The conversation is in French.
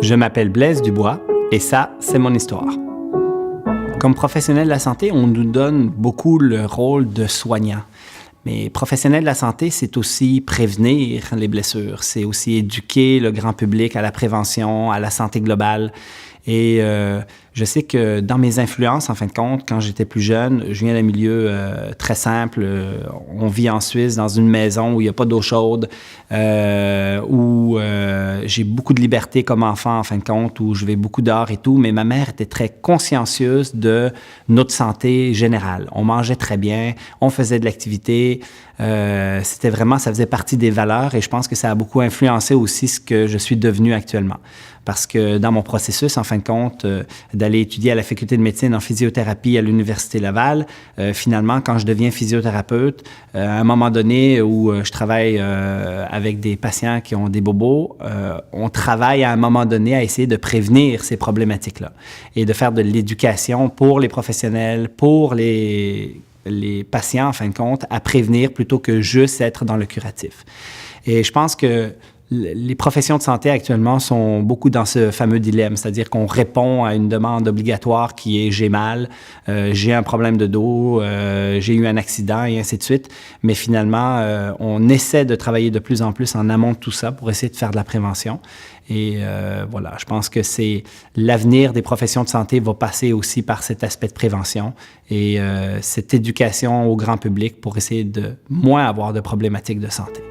Je m'appelle Blaise Dubois et ça, c'est mon histoire. Comme professionnel de la santé, on nous donne beaucoup le rôle de soignant. Mais professionnel de la santé, c'est aussi prévenir les blessures. C'est aussi éduquer le grand public à la prévention, à la santé globale. Et je sais que dans mes influences, en fin de compte, quand j'étais plus jeune, je viens d'un milieu très simple. On vit en Suisse dans une maison où il n'y a pas d'eau chaude, où j'ai beaucoup de liberté comme enfant, en fin de compte, où je vais beaucoup dehors et tout. Mais ma mère était très consciencieuse de notre santé générale. On mangeait très bien, on faisait de l'activité. C'était vraiment, ça faisait partie des valeurs et je pense que ça a beaucoup influencé aussi ce que je suis devenu actuellement. Parce que dans mon processus, en fin de compte, d'aller étudier à la faculté de médecine en physiothérapie à l'Université Laval, finalement, quand je deviens physiothérapeute, à un moment donné où je travaille avec des patients qui ont des bobos, on travaille à un moment donné à essayer de prévenir ces problématiques-là et de faire de l'éducation pour les professionnels, pour les patients, en fin de compte, à prévenir plutôt que juste être dans le curatif. Et je pense que les professions de santé actuellement sont beaucoup dans ce fameux dilemme, c'est-à-dire qu'on répond à une demande obligatoire qui est « j'ai mal, j'ai un problème de dos, j'ai eu un accident » et ainsi de suite. Mais finalement, on essaie de travailler de plus en plus en amont de tout ça pour essayer de faire de la prévention. Et voilà, je pense que c'est l'avenir des professions de santé va passer aussi par cet aspect de prévention et cette éducation au grand public pour essayer de moins avoir de problématiques de santé.